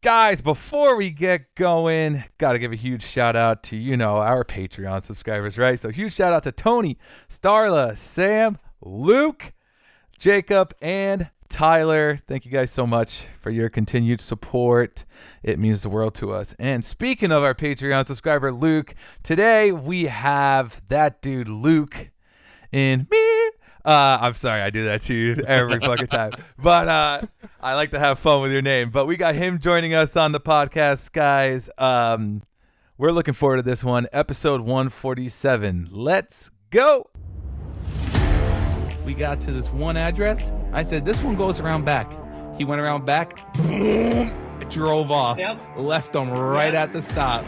Guys, before we get going, got to give a huge shout out to, our Patreon subscribers, right? So huge shout out to Tony, Starla, Sam, Luke, Jacob, and Tyler. Thank you guys so much for your continued support. It means the world to us. And speaking of our Patreon subscriber, Luke, today we have that dude, Luke, in me. I'm sorry, I do that to you every fucking time. But I like to have fun with your name. But we got him joining us on the podcast, guys. We're looking forward to this one, episode 147. Let's go. We got to this one address. I said, this one goes around back. He went around back, boom, drove off, left them right at the stop.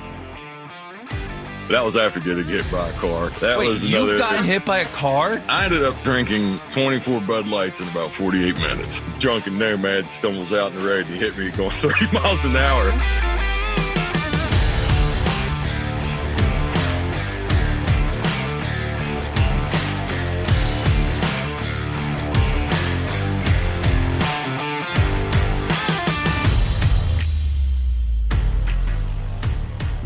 That was after getting hit by a car. You got hit by a car? I ended up drinking 24 Bud Lights in about 48 minutes. Drunken nomad stumbles out in the road and he hit me going 30 miles an hour.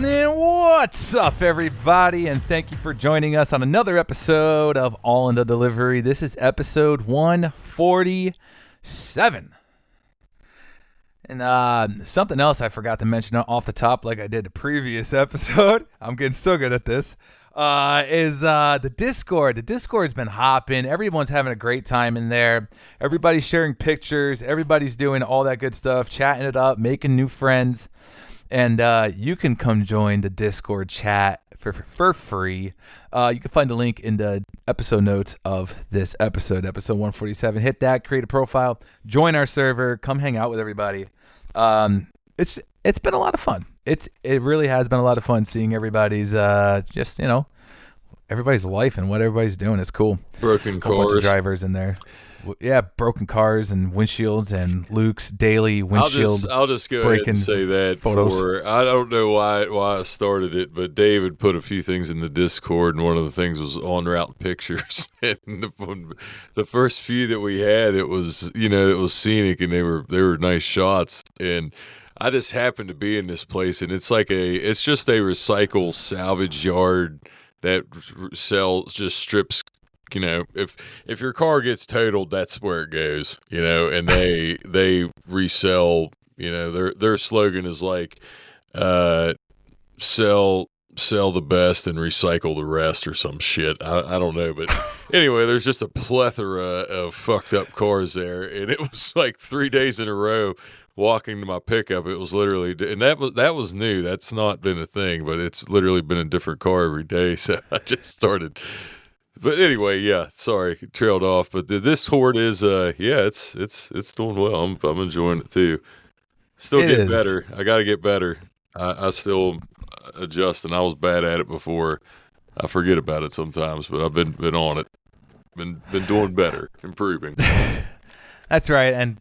And what's up, everybody? And thank you for joining us on another episode of All in the Delivery. This is episode 147. And something else I forgot to mention off the top, like I did the previous episode, I'm getting so good at this, is the Discord. The Discord's been hopping. Everyone's having a great time in there. Everybody's sharing pictures. Everybody's doing all that good stuff, chatting it up, making new friends. And you can come join the Discord chat for free. You can find the link in the episode notes of this episode 147. Hit that, create a profile, join our server, come hang out with everybody. It's been a lot of fun. It really has been a lot of fun seeing everybody's everybody's life and what everybody's doing. It's cool. Broken cars. A bunch of drivers in there. Yeah, broken cars and windshields and Luke's daily windshield. I'll just go ahead and say that photos. I don't know why I started it, but David put a few things in the Discord, and one of the things was en route pictures. And the first few that we had, it was scenic, and they were nice shots. And I just happened to be in this place, and it's just a recycle salvage yard that sells strips. If your car gets totaled, that's where it goes, and they resell, their slogan is like, sell the best and recycle the rest or some shit. I don't know. But anyway, there's just a plethora of fucked up cars there. And it was like 3 days in a row walking to my pickup. It was literally, and that was new. That's not been a thing, but it's literally been a different car every day. So I just started. But anyway, yeah, sorry, trailed off. But this horde is, it's doing well. I'm enjoying it too. Still getting better. I got to get better. I still adjust, and I was bad at it before. I forget about it sometimes, but I've been on it. Been doing better, improving. That's right. And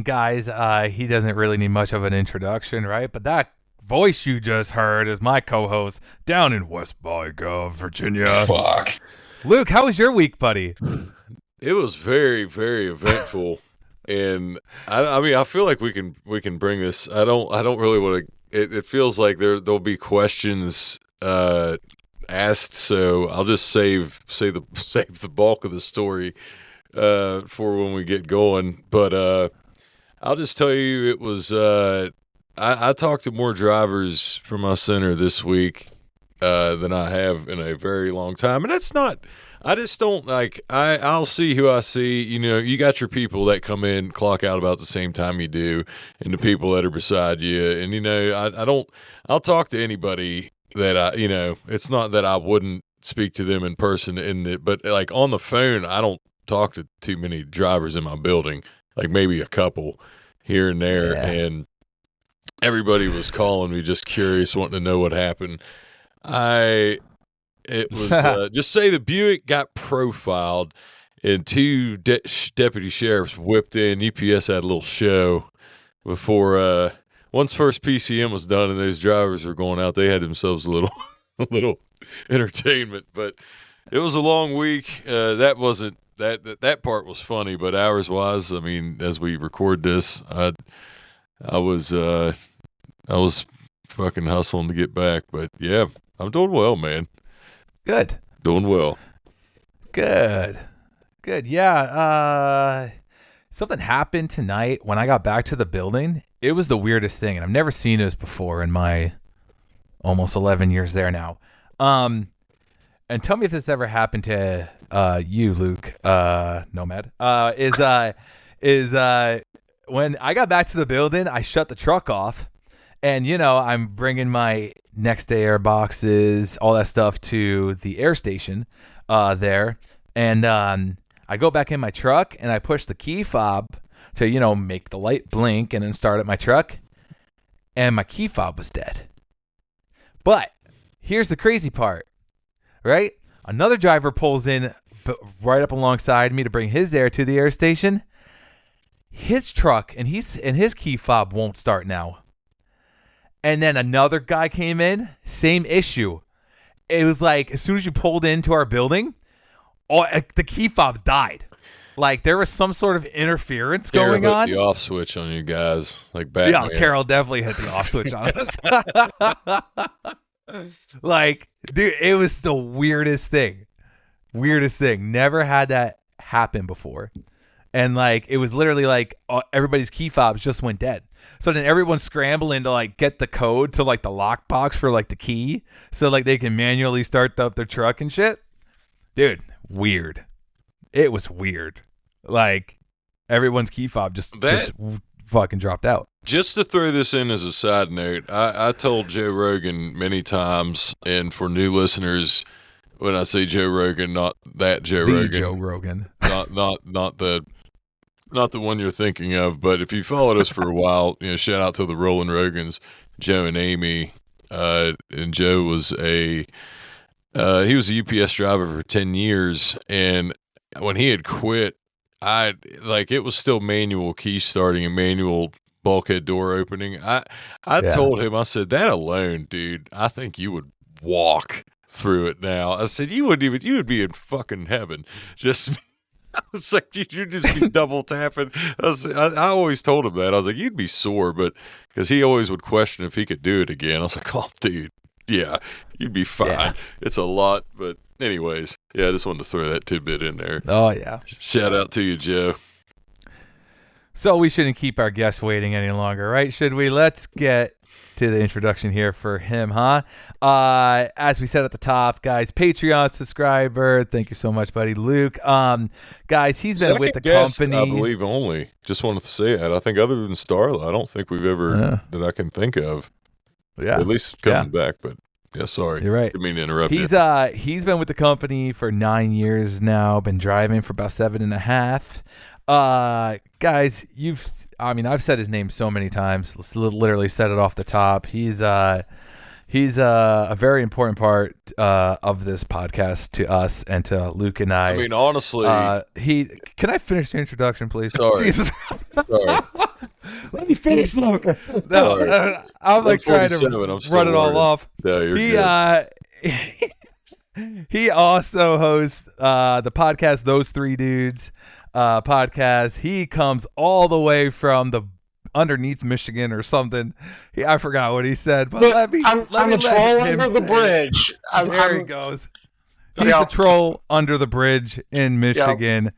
guys, he doesn't really need much of an introduction, right? But that voice you just heard is my co-host down in West Byga, Virginia. Fuck. Luke, how was your week, buddy? It was very, very eventful, and I feel like we can bring this. I don't really want to. It feels like there'll be questions asked, so I'll just save the bulk of the story for when we get going. But I'll just tell you, it was. I talked to more drivers from my center this week than I have in a very long time. And that's not, I just don't I'll see who I see. You got your people that come in, clock out about the same time you do, and the people that are beside you. And, I'll talk to anybody that it's not that I wouldn't speak to them in person, but like on the phone, I don't talk to too many drivers in my building, like maybe a couple here and there. Yeah. And everybody was calling me just curious, wanting to know what happened. It was just say the Buick got profiled and two deputy sheriffs whipped in. UPS had a little show before once first PCM was done and those drivers were going out. They had themselves a little entertainment, but it was a long week. That part was funny, but hours wise, I mean, as we record this, I was fucking hustling to get back, but yeah, I'm doing well, man. Good. Doing well. Good. Yeah. Something happened tonight when I got back to the building. It was the weirdest thing, and I've never seen this before in my almost 11 years there now. And tell me if this ever happened to you, Luke, Nomad. Is when I got back to the building, I shut the truck off, and I'm bringing my next day air boxes, all that stuff to the air station there, and I go back in my truck and I push the key fob to make the light blink and then start up my truck, and my key fob was dead. But here's the crazy part, right? Another driver pulls in right up alongside me to bring his air to the air station. His truck and his key fob won't start now. And then another guy came in, same issue. It was like as soon as you pulled into our building, the key fobs died. Like there was some sort of interference going on. The off switch on you guys, like Batman. Yeah, Carol definitely hit the off switch on us. Like, dude, it was the weirdest thing. Never had that happen before. And like it was literally like everybody's key fobs just went dead. So then everyone's scrambling to like get the code to like the lockbox for like the key, so like they can manually start up their truck and shit. Dude, weird. It was weird. Like everyone's key fob just fucking dropped out. Just to throw this in as a side note, I told Joe Rogan many times, and for new listeners, when I say Joe Rogan, not that Joe Rogan. Joe Rogan. Not the one you're thinking of, but if you followed us for a while, shout out to the Rolling Rogans, Joe and Amy. And Joe was he was a UPS driver for 10 years, and when he had quit, it was still manual key starting and manual bulkhead door opening. I told him, I said, that alone, dude, I think you would walk through it now. I said, you would be in fucking heaven. I was like, you'd just be double tapping. I always told him that. I was like, you'd be sore, but because he always would question if he could do it again. I was like, oh, dude, yeah, you'd be fine. Yeah. It's a lot, but anyways, yeah, I just wanted to throw that tidbit in there. Oh, yeah. Shout out to you, Joe. So we shouldn't keep our guests waiting any longer, right? Should we? Let's get to the introduction here for him, huh? As we said at the top, guys, Patreon subscriber. Thank you so much, buddy. Luke. Guys, he's been Second with the guest, company. I believe only. Just wanted to say that. I think other than Starla, I don't think we've ever, that I can think of. Yeah. At least coming back, but yeah, sorry. You're right. Didn't mean to interrupt you. He's been with the company for 9 years now, been driving for about 7.5. Guys, I've said his name so many times. Let's literally said it off the top. He's a very important part of this podcast to us and to Luke and I. I mean, honestly, can I finish the introduction, please? Sorry. Jesus. Sorry. Let me finish, Luke. No, I'm like trying to run it all off. No, you're good. He also hosts the podcast Those Three Dudes podcast. He comes all the way from the underneath Michigan or something. I forgot what he said, but I'm a troll under the bridge. There he goes. He's the troll under the bridge in Michigan. Yep.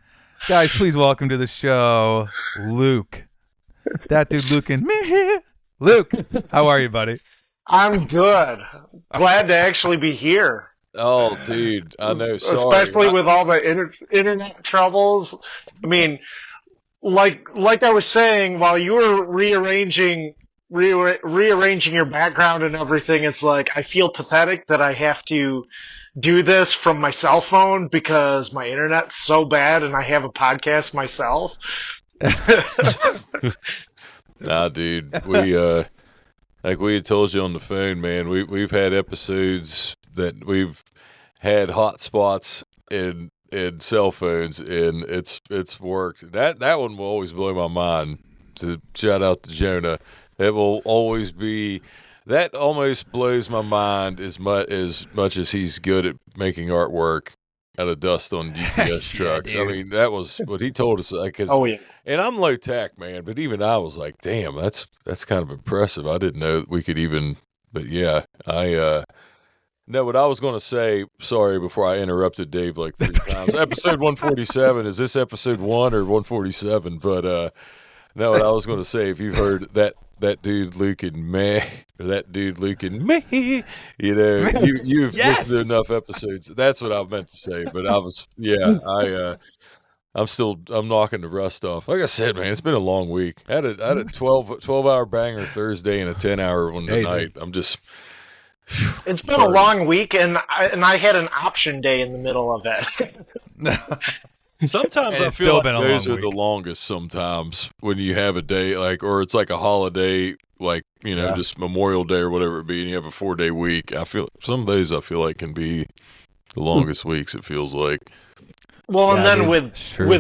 Guys, please welcome to the show, Luke. That dude, Luke, and me. Luke, how are you, buddy? I'm good. Glad to actually be here. Oh, dude, I know. Sorry. Especially with all the internet troubles. I mean, like I was saying, while you were rearranging your background and everything, it's like I feel pathetic that I have to do this from my cell phone because my internet's so bad and I have a podcast myself. Nah, dude, we like we had told you on the phone, man. We've had episodes that we've had hotspots in cell phones, and it's worked. That one will always blow my mind. To shout out to Jonah, it will always be. That almost blows my mind as much as he's good at making artwork. out of dust on UPS trucks. I mean, that was what he told us. Like, Oh yeah. and I'm low tech, man, but even I was like, damn, that's kind of impressive. I didn't know that we could even. But yeah, no, what I was going to say, sorry, before I interrupted Dave like 3 times. Episode 147, is this episode 1 or 147? But no, what I was going to say, if you've heard that dude Luke and me, or that dude Luke and me, you know, you've listened to enough episodes. That's what I meant to say. But I was, I'm knocking the rust off. Like I said, man, it's been a long week. I had a 12-hour banger Thursday and a 10-hour one tonight. I'm just. It's been a long week, and I had an option day in the middle of it. Sometimes I feel like those are the longest sometimes when you have a day like, or it's like a holiday, like, you know, just Memorial Day or whatever it be, and you have a 4-day week. I feel some days can be the longest weeks, it feels like. Well, and then with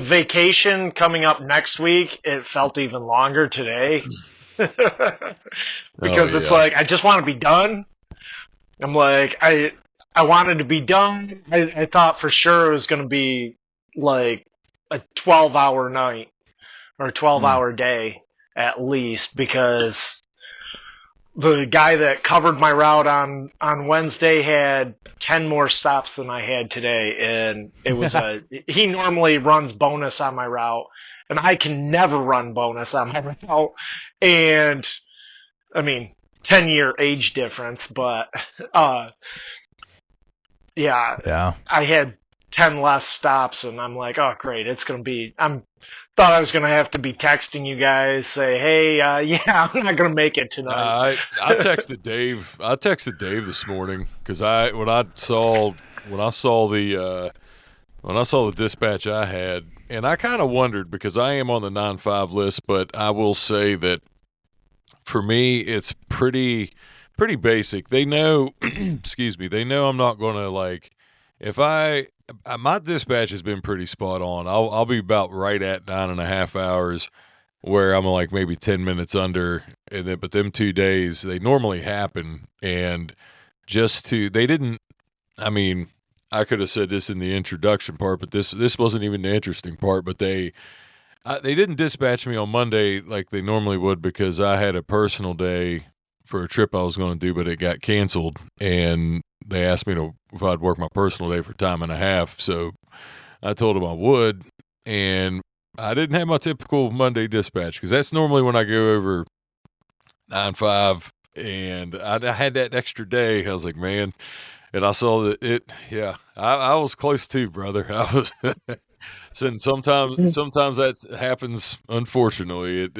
vacation coming up next week, it felt even longer today. Because it's like, I just want to be done. I'm like, I wanted to be done. I thought for sure it was going to be like a 12-hour night or a 12-hour day at least, because the guy that covered my route on Wednesday had 10 more stops than I had today, and it was he normally runs bonus on my route, and I can never run bonus on my route. And I mean, 10-year age difference, but I had 10 less stops, and I'm like, oh great, it's gonna be. Thought I was gonna have to be texting you guys, say, hey, I'm not gonna make it tonight. I texted Dave. I texted Dave this morning because when I saw the dispatch I had, and I kind of wondered because I am on the 9-5 list, but I will say that. For me, it's pretty basic. They know, excuse me, they know I'm not going to, like, if my dispatch has been pretty spot on. I'll be about right at 9.5 hours, where I'm like maybe 10 minutes under. And then, but them 2 days, they normally happen. And they didn't, I mean, I could have said this in the introduction part, but this wasn't even the interesting part, but they didn't dispatch me on Monday like they normally would because I had a personal day for a trip I was going to do, but it got canceled, and they asked me if I'd work my personal day for time and a half. So I told them I would, and I didn't have my typical Monday dispatch because that's normally when I go over 9-5, and I had that extra day. I was like, man, and I saw that I was close too, brother. I was. And sometimes that happens. Unfortunately, it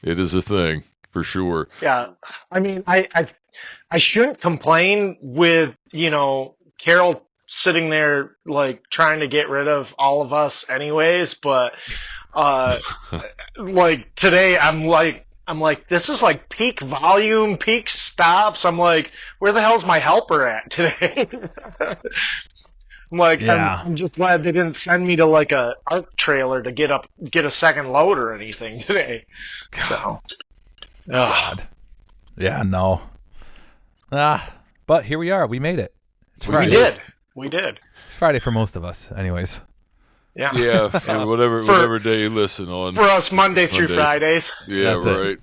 is a thing for sure. Yeah, I mean, I shouldn't complain with Carol sitting there like trying to get rid of all of us, anyways. But like today, I'm like, this is like peak volume, peak stops. I'm like, where the hell's my helper at today? I'm like, I'm just glad they didn't send me to like a ARC trailer to get a second load or anything today. God. So, God. Yeah, no. But here we are. We made it. It's Friday. We did. It's Friday for most of us, anyways. Yeah. Yeah. For whatever day you listen on. For us, Monday through Fridays. Yeah. Right.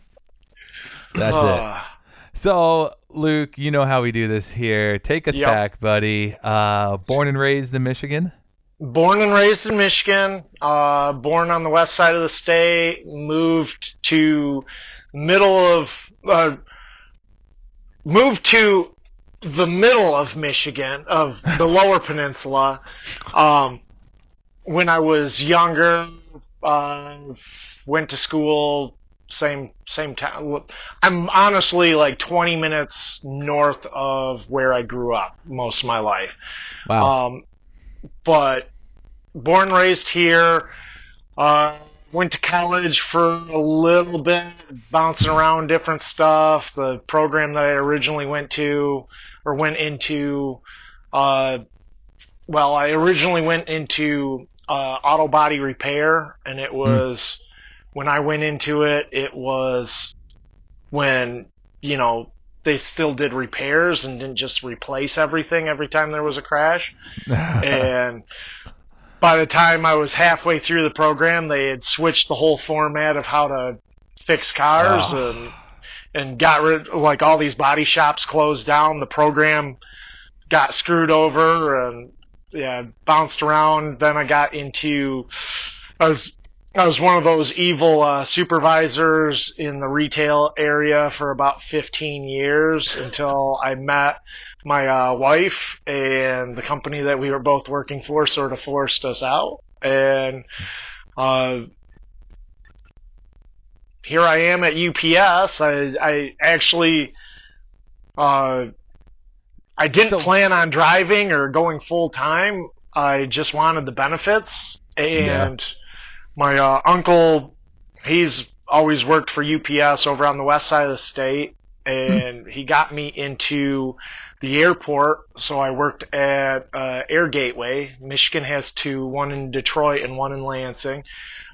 That's it. So, Luke, you know how we do this here. Take us back, buddy. Born and raised in Michigan? Born and raised in Michigan. Born on the west side of the state. Moved to the middle of Michigan, of the Lower Peninsula. When I was younger, went to school. Same town. I'm honestly like 20 minutes north of where I grew up most of my life. Wow. But born and raised here. Went to college for a little bit, bouncing around different stuff. The program that I originally went into, I originally went into auto body repair, and it was. When I went into it, it was when, they still did repairs and didn't just replace everything every time there was a crash. And by the time I was halfway through the program, they had switched the whole format of how to fix cars and got rid, like, all these body shops closed down. The program got screwed over and bounced around. Then I got into, I was one of those evil supervisors in the retail area for about 15 years until I met my wife, and the company that we were both working for sort of forced us out. And here I am at UPS. I actually I didn't plan on driving or going full time. I just wanted the benefits. And my uncle, he's always worked for UPS over on the west side of the state, and he got me into the airport. So I worked at Air Gateway. Michigan has two, one in Detroit and one in Lansing.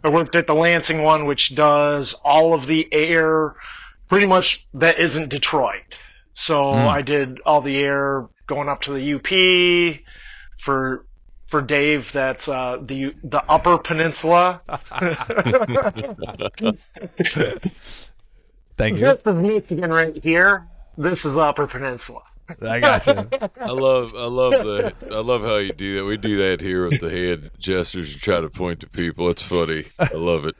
I worked at the Lansing one, which does all of the air pretty much that isn't Detroit. So I did all the air going up to the UP for Dave. That's the Upper Peninsula. Thank you. This is Michigan right here. This is Upper Peninsula. I got you. I love how you do that. We do that here with the hand gestures and try to point to people. It's funny. I love it.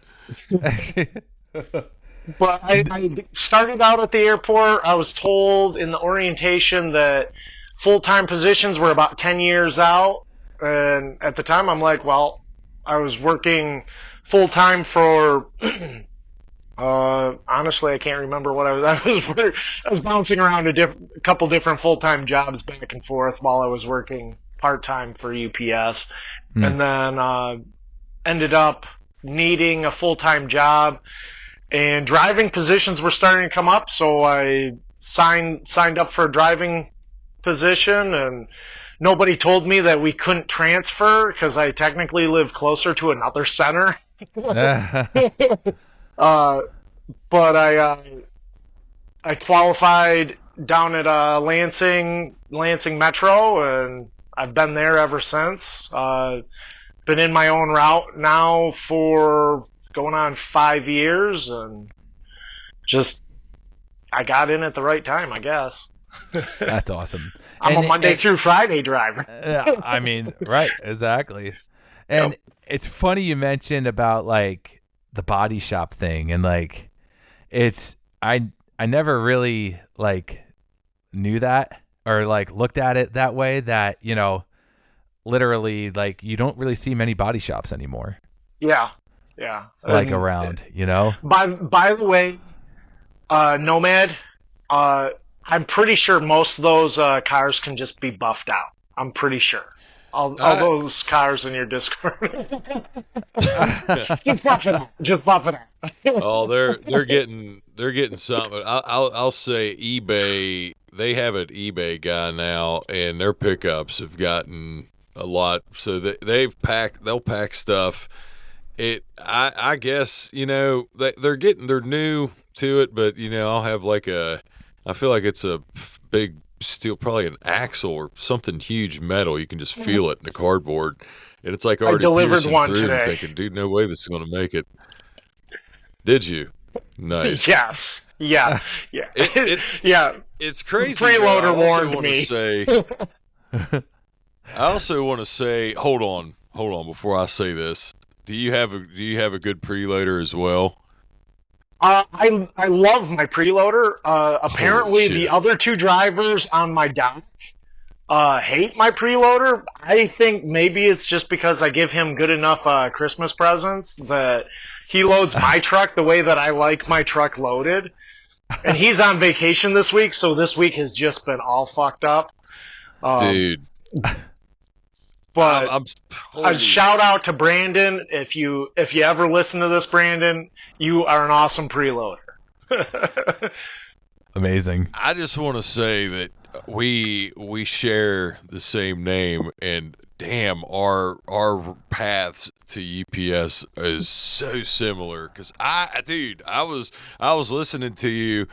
But I started out at the airport. I was told in the orientation that full-time positions were about 10 years out. And at the time, I'm like, well, I was working full-time for... honestly, I can't remember what I was bouncing around a couple different full-time jobs back and forth while I was working part-time for UPS, and then ended up needing a full-time job, and driving positions were starting to come up, so I signed up for a driving position, and nobody told me that we couldn't transfer because I technically live closer to another center. But I qualified down at Lansing Metro, and I've been there ever since. Been in my own route now for going on 5 years, and just I got in at the right time, I guess. That's awesome. I'm a Monday through Friday driver. Yeah, I mean, right, exactly. And it's funny you mentioned about like the body shop thing, and like it's I never really like knew that or like looked at it that way, that, you know, literally like you don't really see many body shops anymore. Yeah. Like around, you know. By the way, Nomad, I'm pretty sure most of those cars can just be buffed out. I'm pretty sure. All those cars in your Discord. Just buff it out. Oh, they're getting something. I'll say eBay. They have an eBay guy now, and their pickups have gotten a lot. So they'll pack stuff. I guess, you know, they're new to it, but you know, I'll have like I feel like it's a big steel, probably an axle or something huge metal. You can just feel it in the cardboard, and it's like already delivered one through. today. I'm thinking, dude, no way this is going to make it. Did you? Nice. Yes. Yeah. It's crazy. Preloader warned me. I also want to say, hold on, before I say this. Do you have a good preloader as well? I love my preloader. Apparently, the other two drivers on my dock hate my preloader. I think maybe it's just because I give him good enough Christmas presents that he loads my truck the way that I like my truck loaded. And he's on vacation this week, so this week has just been all fucked up. Dude. But a shout out to Brandon. If you ever listen to this, Brandon, you are an awesome preloader. Amazing. I just want to say that we share the same name, and damn, our paths to UPS is so similar. Because I was listening to you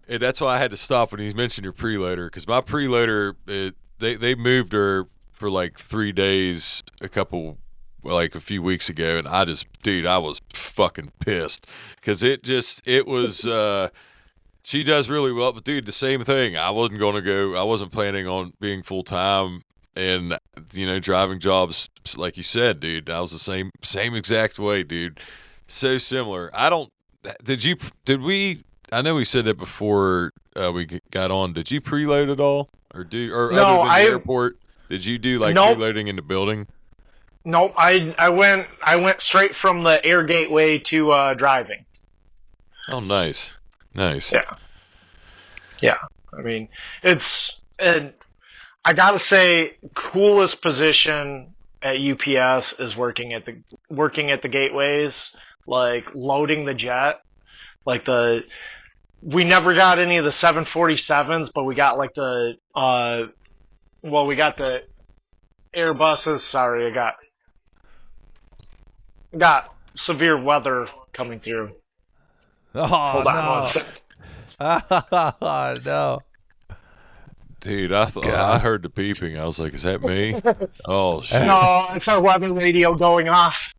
And that's why I had to stop when he mentioned your preloader, because my preloader, they moved her for like 3 days a few weeks ago, and I was fucking pissed because it was. She does really well, but dude, the same thing. I wasn't planning on being full time, and driving jobs like you said, dude. I was the same exact way, dude. So similar. Did we? I know we said that before we got on. Did you preload at all, or No, other than the airport? Did you do like Nope. preloading in the building? Nope. I went straight from the air gateway to driving. Oh, nice. Yeah. I mean, I gotta say, coolest position at UPS is working at the gateways, like loading the jet. Like we never got any of the 747s, but we got like we got the Airbuses. Sorry, I got severe weather coming through. Oh, Hold on no. 1 second. Oh, no. Dude, I thought I heard the beeping. I was like, "Is that me?" Oh shit! No, it's our weather radio going off.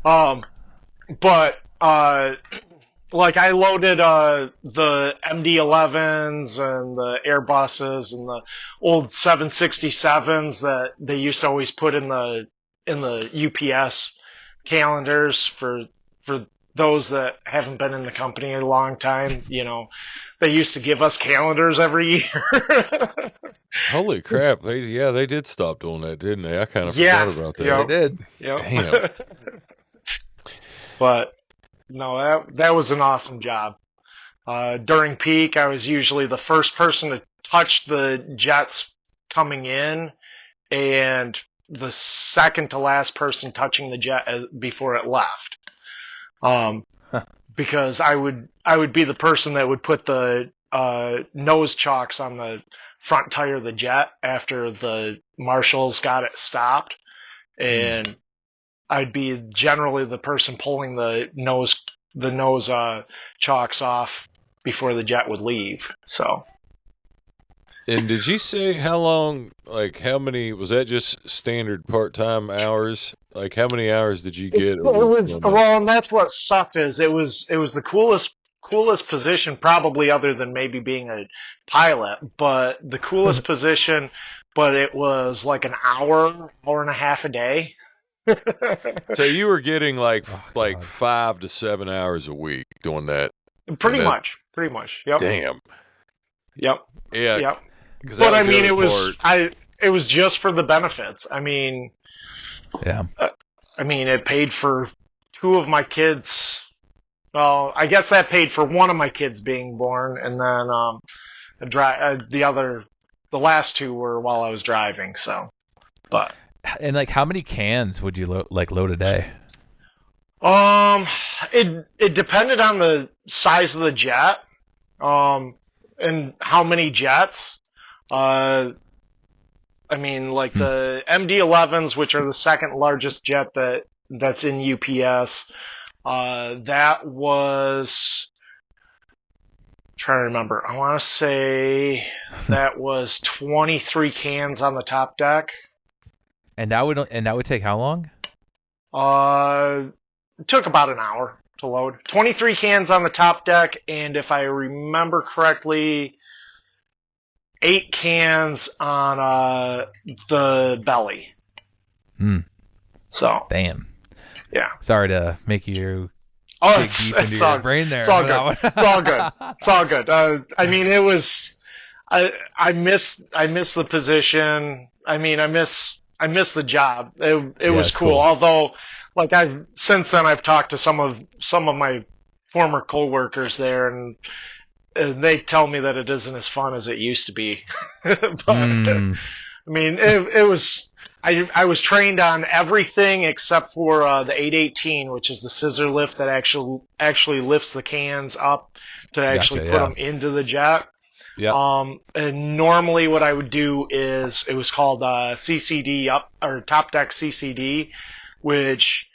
But like I loaded the MD-11s and the Airbuses and the old 767s that they used to always put in the UPS calendars for those that haven't been in the company a long time. They used to give us calendars every year. Holy crap! They did stop doing that, didn't they? I kind of forgot about that. Yep. They did. Yep. Damn. But no, that was an awesome job. During peak, I was usually the first person to touch the jets coming in, and the second to last person touching the jet before it left. Because I would be the person that would put the nose chocks on the front tire of the jet after the marshals got it stopped, and I'd be generally the person pulling the nose chocks off before the jet would leave. So. And did you say how long? Like, how many was that? Just standard part-time hours? Like, how many hours did you get? And that's what sucked. Is it was the coolest position, probably other than maybe being a pilot, but the coolest position. But it was like an hour and a half a day. So you were getting like 5 to 7 hours a week doing that. Pretty much. Yep. Damn. Yep. Yeah. Yep. But I mean, it was just for the benefits. I mean, Yeah. It paid for 2 of my kids. Well, I guess that paid for 1 of my kids being born, and then the last 2 were while I was driving. So, but. And like, how many cans would you load a day? It depended on the size of the jet, and how many jets. Like the MD-11s, which are the second largest jet that's in UPS. That was. I'm trying to remember. I want to say that was 23 cans on the top deck. And that would take how long? It took about an hour to load. 23 cans on the top deck, and if I remember correctly, 8 cans on the belly. So. Damn. Yeah. Sorry to make you dig deep into your brain there. It's all good. It's all good. It was. I miss the position. I miss the job. It was cool. Although, like since then I've talked to some of my former coworkers there, and they tell me that it isn't as fun as it used to be. But it was. I was trained on everything except for the 818, which is the scissor lift that actually lifts the cans up to actually put them into the jet. Yeah. And normally what I would do is it was called CCD or top deck CCD, which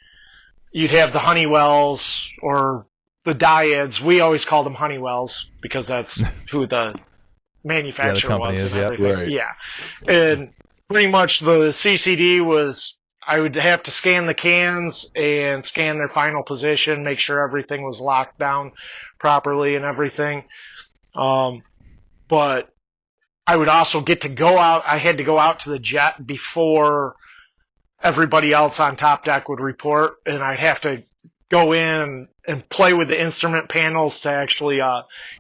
you'd have the Honeywells or dyads. We always called them Honeywells because that's who the manufacturer company was is, and yeah. everything. Right. Yeah, and pretty much the CCD was I would have to scan the cans and scan their final position, make sure everything was locked down properly and everything. But I would also get to go out. I had to go out to the jet before everybody else on top deck would report, and I'd have to go in and play with the instrument panels to actually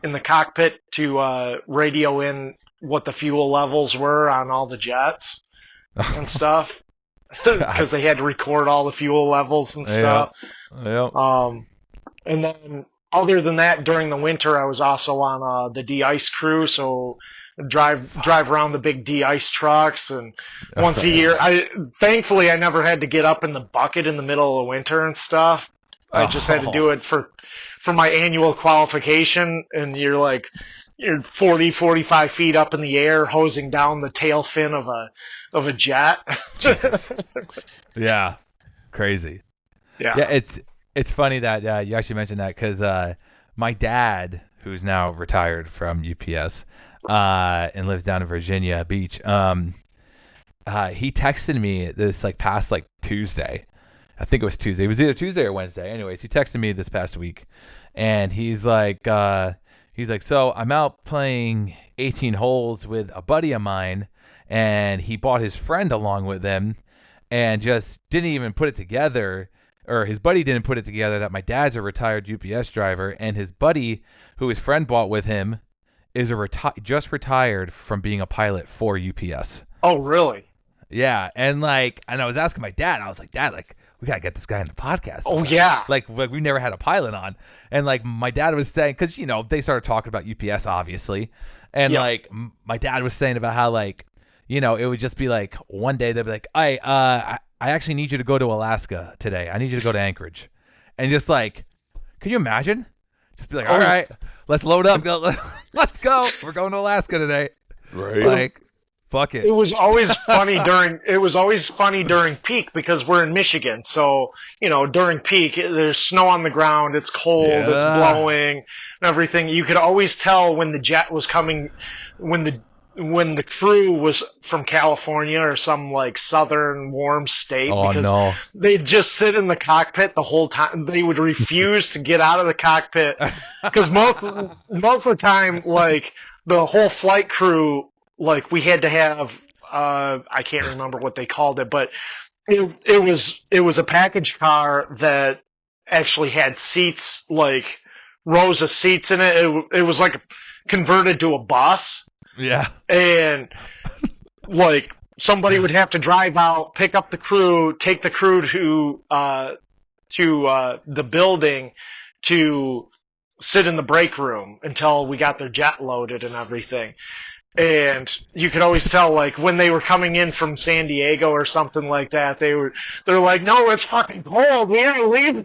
in the cockpit to radio in what the fuel levels were on all the jets and stuff, because they had to record all the fuel levels and stuff. Yeah. And then other than that, during the winter, I was also on the de-ice crew, so drive around the big de-ice trucks, and once a year, thankfully I never had to get up in the bucket in the middle of winter and stuff. I just had to do it for my annual qualification, and you're 40, 45 feet up in the air, hosing down the tail fin of a jet. Jesus. Yeah. Crazy. Yeah. Yeah, it's funny that you actually mentioned that because my dad, who's now retired from UPS and lives down in Virginia Beach, he texted me this past Tuesday. I think it was Tuesday. It was either Tuesday or Wednesday. Anyways, he texted me this past week, and he's like, so I'm out playing 18 holes with a buddy of mine, and he brought his friend along with him, and just didn't even put it together, or his buddy didn't put it together that my dad's a retired UPS driver, and his buddy, who his friend brought with him, is just retired from being a pilot for UPS. Oh, really? Yeah, and I was asking my dad, I was like, Dad, we gotta get this guy on the podcast. Oh yeah. We never had a pilot on, and my dad was saying, because they started talking about UPS obviously, and my dad was saying about how it would just be one day they'd be like, I actually need you to go to Alaska today. I need you to go to Anchorage, and just can you imagine? Just be all right, let's load up, let's go. We're going to Alaska today. Right. Fuck it. It was always funny during peak because we're in Michigan. So, during peak, there's snow on the ground. It's cold. Yeah. It's blowing and everything. You could always tell when the jet was coming, when the crew was from California or some southern warm state. Oh, because no. they'd just sit in the cockpit the whole time. They would refuse to get out of the cockpit because most of the time, the whole flight crew, we had to have, I can't remember what they called it, but it was a package car that actually had seats, rows of seats in it. It was converted to a bus. Yeah. And somebody would have to drive out, pick up the crew, take the crew to the building to sit in the break room until we got their jet loaded and everything. And you could always tell, when they were coming in from San Diego or something like that, they're like, no, it's fucking cold. We ain't leaving.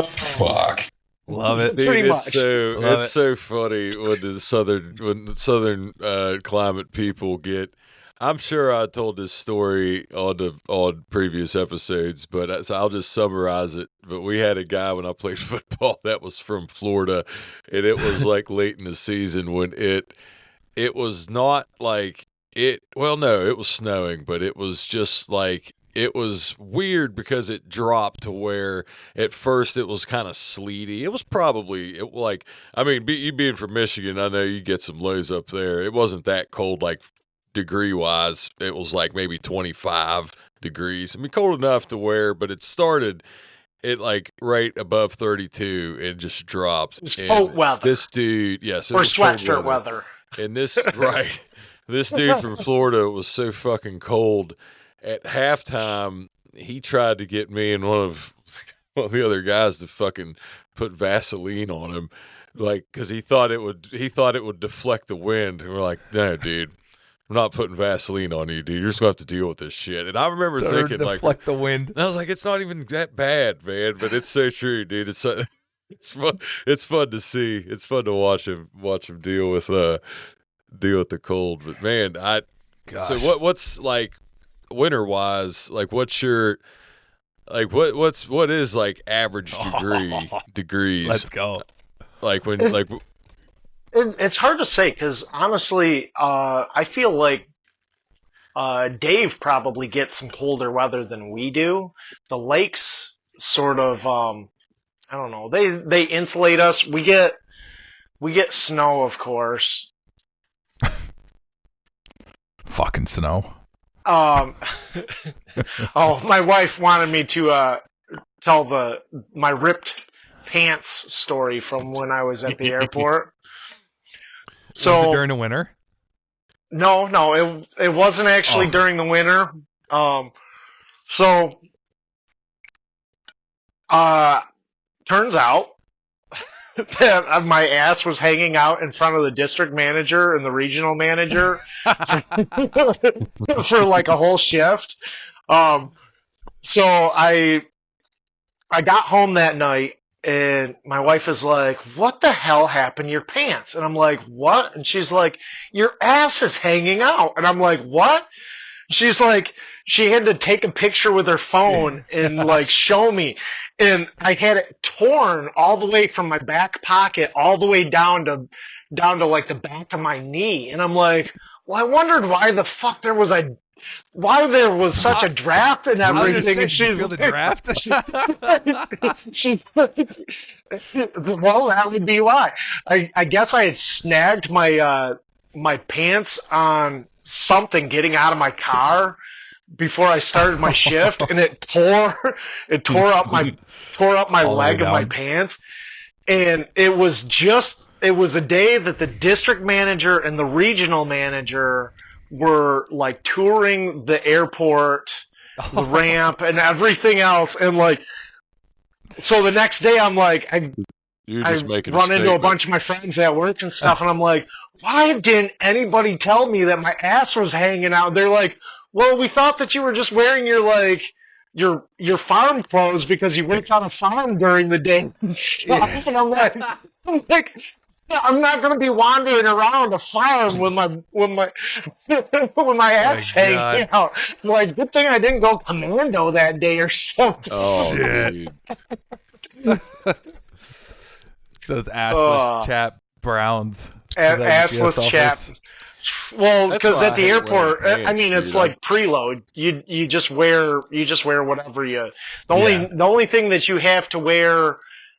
Fuck. Love it. Dude, Pretty it's so funny when the southern climate people get. I'm sure I told this story on previous episodes, but I'll just summarize it. But we had a guy when I played football that was from Florida, and it was late in the season when it was not it. Well, no, it was snowing, but it was just it was weird because it dropped to where at first it was kind of sleety. It was probably you being from Michigan, I know you get some lows up there. It wasn't that cold degree wise. It was maybe 25 degrees. I mean, cold enough to where, but it started at right above 32 and just dropped. It's cold weather. This dude, yes. Or sweatshirt weather. And this, right. This dude from Florida was so fucking cold. At halftime, he tried to get me and one of the other guys to fucking put Vaseline on him, because he thought it would deflect the wind. And we're like, no, dude, I'm not putting Vaseline on you, dude. You're just gonna have to deal with this shit. And I remember thinking, deflect the wind. I was like, it's not even that bad, man. But it's so true, dude. It's fun. It's fun to see. It's fun to watch him deal with the cold. But man, Gosh. so what's winter wise? What's your Like what is like average degrees? Let's go. Like when It's hard to say because honestly, I feel like Dave probably gets some colder weather than we do. The lakes sort of, I don't know. They insulate us. We get snow, of course. Fucking snow. Oh, my wife wanted me to tell my ripped pants story from when I was at the airport. So was it during the winter? No, it wasn't actually during the winter. So turns out that my ass was hanging out in front of the district manager and the regional manager for like a whole shift. So I got home that night and my wife is like, "What the hell happened to your pants?" And I'm like, "What?" And she's like, "Your ass is hanging out." And I'm like, "What?" She's like, she had to take a picture with her phone and like show me. And I had it torn all the way from my back pocket all the way down to like the back of my knee. And I'm like, well, I wondered why the fuck there was such a draft and everything. And she's feel the draft. she's well, that would be why. I guess I had snagged my my pants on something getting out of my car before I started my shift, and it tore up my leg of my pants. And it was a day that the district manager and the regional manager were like touring the airport, the ramp, and everything else. And like, so the next day I'm like, I run into a bunch of my friends at work and stuff, and I'm like, why didn't anybody tell me that my ass was hanging out? They're like, well, we thought that you were just wearing your farm clothes because you worked on a farm during the day and stuff. And I'm like, I'm not going to be wandering around a farm with my ass hanging out. I'm like, good thing I didn't go commando that day or something. Oh, shit. Those assless chap Browns. Assless chap. Well, because at the airport, I mean, it's like preload. You just wear whatever you. The only thing that you have to wear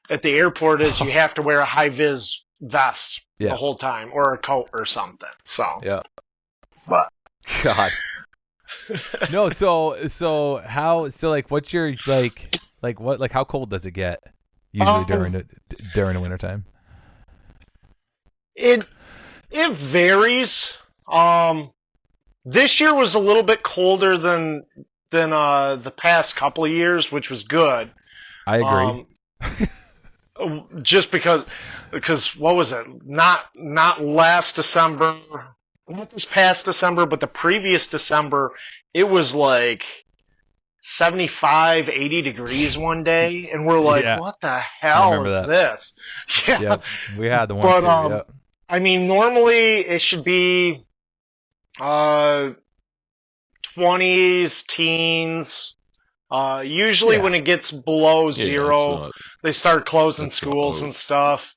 at the airport is you have to wear a high vis vest the whole time, or a coat or something. So yeah, but God. No, so how? So like, what's your what how cold does it get usually during the wintertime? It varies. This year was a little bit colder than the past couple of years, which was good. I agree. Just because what was it? Not last December, not this past December, but the previous December, it was like 75, 80 degrees one day, and we're like, what the hell is this? Yeah, we had the one too. I mean, normally it should be 20s, teens. Usually when it gets below zero, they start closing schools and stuff.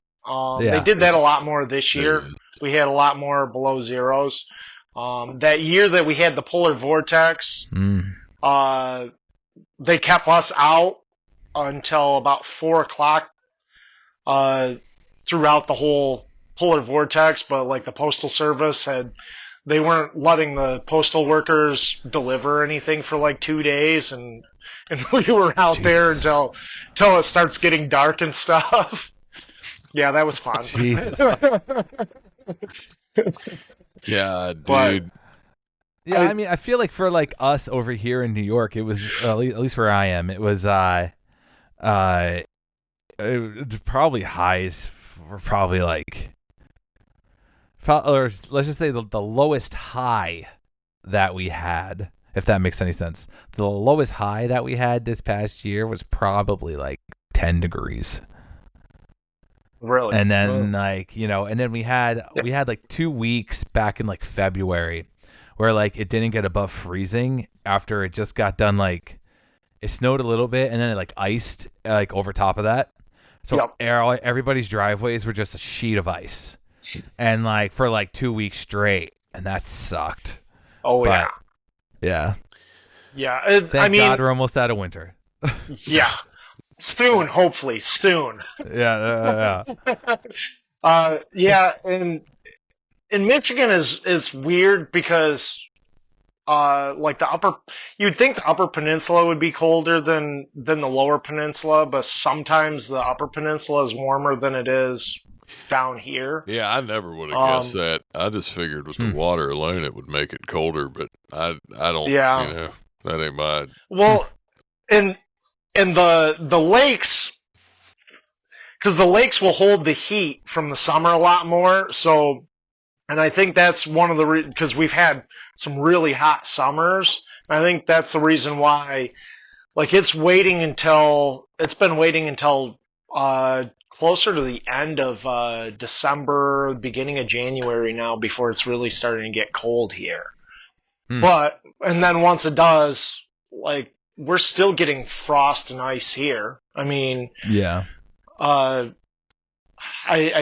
They did that a lot more this year. We had a lot more below zeros. That year that we had the polar vortex, they kept us out until about 4 o'clock throughout the whole polar vortex, but like the postal service they weren't letting the postal workers deliver anything for like 2 days, and we were out there until it starts getting dark and stuff. Yeah, that was fun. Jesus. Yeah, dude. But, I mean, I feel like for like us over here in New York, it was at least where I am. It was probably highs were probably like, or let's just say the lowest high that we had, if that makes any sense. The lowest high that we had this past year was probably like 10 degrees. Really? And then and then we had like 2 weeks back in like February where like it didn't get above freezing after it just got done like it snowed a little bit, and then it like iced like over top of that. So everybody's driveways were just a sheet of ice, and like for like 2 weeks straight, and that sucked. Oh But, yeah. Thank God we're almost out of winter. Yeah. Soon, hopefully, soon. Yeah. Yeah, and in Michigan is weird because like you'd think the upper peninsula would be colder than the lower peninsula, but sometimes the upper peninsula is warmer than it is down here. Yeah, I never would have guessed that. I just figured with the water alone it would make it colder, but I don't. Yeah. You know, that ain't mine. Well, and the lakes, because the lakes will hold the heat from the summer a lot more. So, and I think that's one of the because we've had some really hot summers. I think that's the reason why, like, it's been waiting until closer to the end of December, beginning of January now before it's really starting to get cold here. But, and then once it does, like, we're still getting frost and ice here. I mean, Yeah. I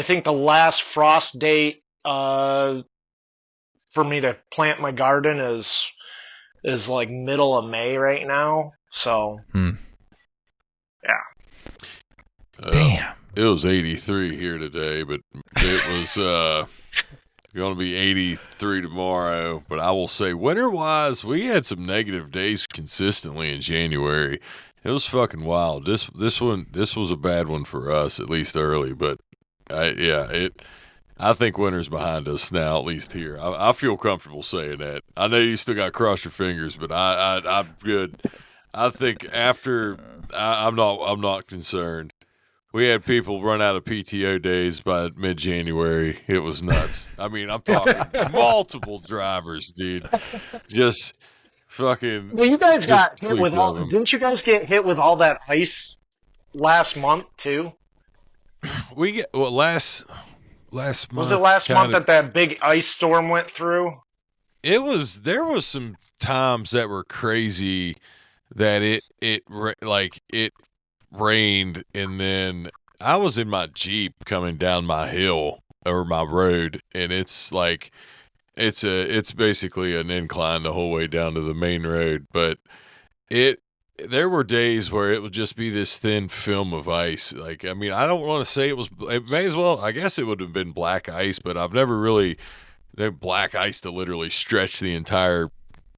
think the last frost date for me to plant my garden is like middle of May right now. So, yeah. Damn. It was 83 here today, but it was going to be 83 tomorrow. But I will say, winter-wise, we had some negative days consistently in January. It was fucking wild. This was a bad one for us, at least early. But I think winter's behind us now, at least here. I feel comfortable saying that. I know you still got to cross your fingers, but I'm good. I think after I'm not concerned. We had people run out of PTO days by mid-January. It was nuts. I mean, I'm talking multiple drivers, dude. Just fucking. Well, you guys got hit with all. Didn't you guys get hit with all that ice last month too? Last month. Was it last month that big ice storm went through? There was some times that were crazy that it rained, and then I was in my Jeep coming down my hill or my road, and it's like it's basically an incline the whole way down to the main road, but there were days where it would just be this thin film of ice. Like, I mean, I don't want to say it may as well, I guess it would have been black ice, but I've never really black ice to literally stretch the entire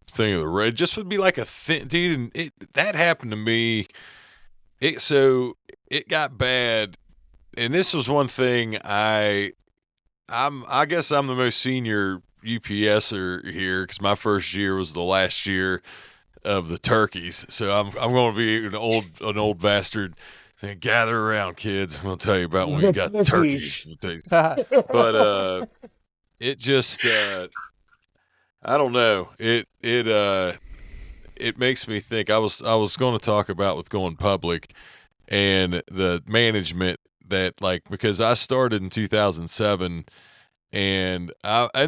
thing of the road. It just would be like a thin, dude, and that happened to me. It got bad, and this was one thing I guess I'm the most senior UPSer here because my first year was the last year of the turkeys, so I'm going to be an old bastard saying, "Gather around, kids. I'm going to tell you about when we got turkeys." But it just I don't know. It makes me think. I was going to talk about with going public and the management that, like, because I started in 2007, and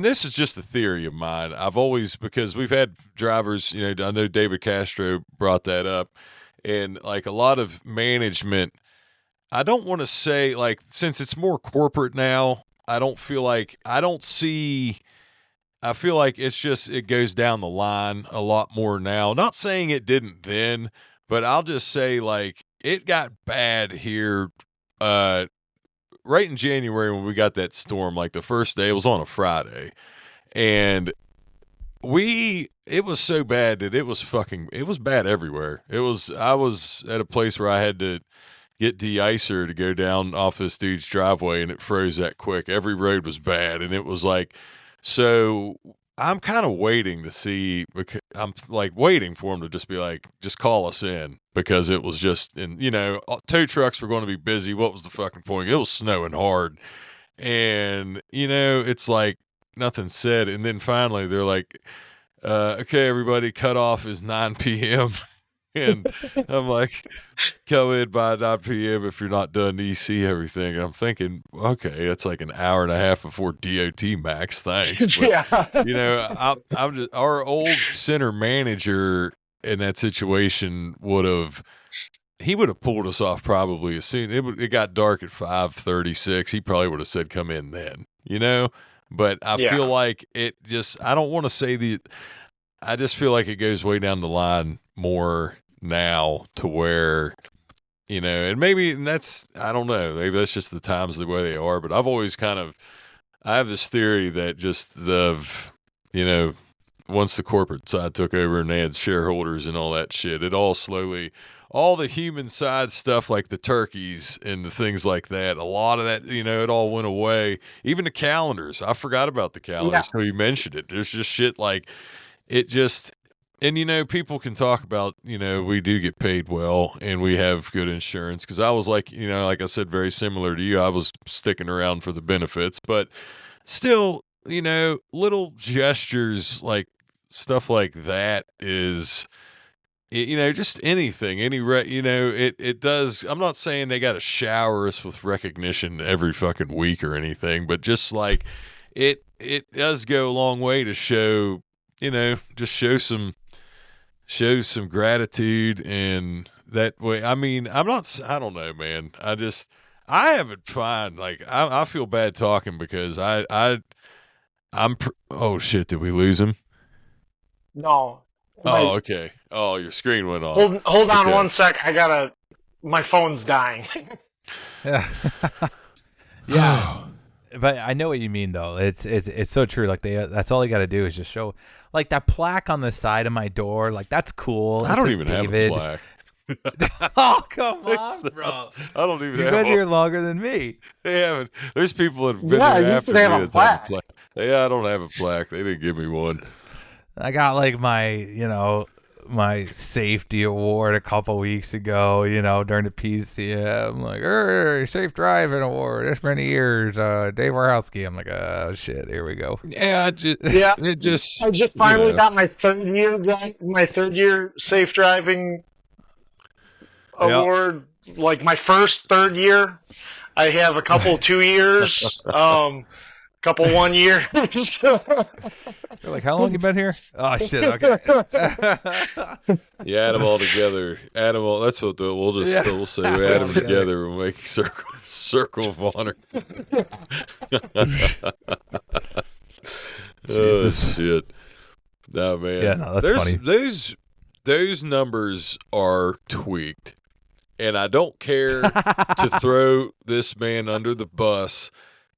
this is just a theory of mine. I've always, because we've had drivers, you know, I know David Castro brought that up, and like a lot of management, I don't want to say, like, since it's more corporate now, I feel like it's just, it goes down the line a lot more now. Not saying it didn't then, but I'll just say, like, it got bad here right in January when we got that storm. Like, the first day, it was on a Friday, and it was so bad that it was bad everywhere. I was at a place where I had to get de-icer to go down off this dude's driveway, and it froze that quick. Every road was bad, and it was like, so I'm kind of waiting to see, because I'm like waiting for him to just be like, just call us in, because it was just, and you know, tow trucks were going to be busy. What was the fucking point? It was snowing hard, and you know, it's like nothing said. And then finally they're like, okay, everybody, cutoff is 9 p.m. And I'm like, come in by 9 p.m. if you're not done to EC everything. And I'm thinking, okay, that's like an hour and a half before DOT max. Thanks. But, Yeah. you know, I'm just, our old center manager in that situation would have pulled us off probably as soon. It got dark at 5:36. He probably would have said, "Come in then," But I feel like it just. I don't want to say I just feel like it goes way down the line more now to where, and maybe that's, I don't know, maybe that's just the times the way they are. But I've always I have this theory that just once the corporate side took over and they had shareholders and all that shit, it all slowly, all the human side stuff like the turkeys and the things like that, a lot of that, it all went away. Even the calendars. I forgot about the calendars until you mentioned it. There's just shit like it just, and people can talk about, we do get paid well and we have good insurance. Cause I was like, like I said, very similar to you. I was sticking around for the benefits, but still, little gestures like stuff like that is, just anything, it does. I'm not saying they got to shower us with recognition every fucking week or anything, but just like it does go a long way to show, just show some gratitude. And that way, I mean, I don't know, man. I haven't fine. Like I feel bad talking because oh shit, did we lose him? No. Oh, okay. Oh, your screen went off. Hold on one sec. My phone's dying. Yeah. Yeah. But I know what you mean though. It's so true. Like that's all you got to do is just show, like that plaque on the side of my door. Like that's cool. I don't even have a plaque. Oh, come on, bro. I don't even You've have been here longer than me. They haven't. There's people that have been here after me that's have a plaque. Yeah, I don't have a plaque. They didn't give me one. I got like my safety award a couple weeks ago, during the PCM. I'm like, safe driving award, this many years, Dave Warhowski. I'm like, oh shit, here we go. Yeah, I just finally got my third year safe driving award. Like my first third year. I have a couple 2 years, couple 1 year. They're like, how long you been here? Oh shit, okay. You add them all together. That's what we'll say. We add them together. We'll make circle of honor. Jesus. Oh, shit. No, man. Yeah, no, that's funny. Those numbers are tweaked. And I don't care to throw this man under the bus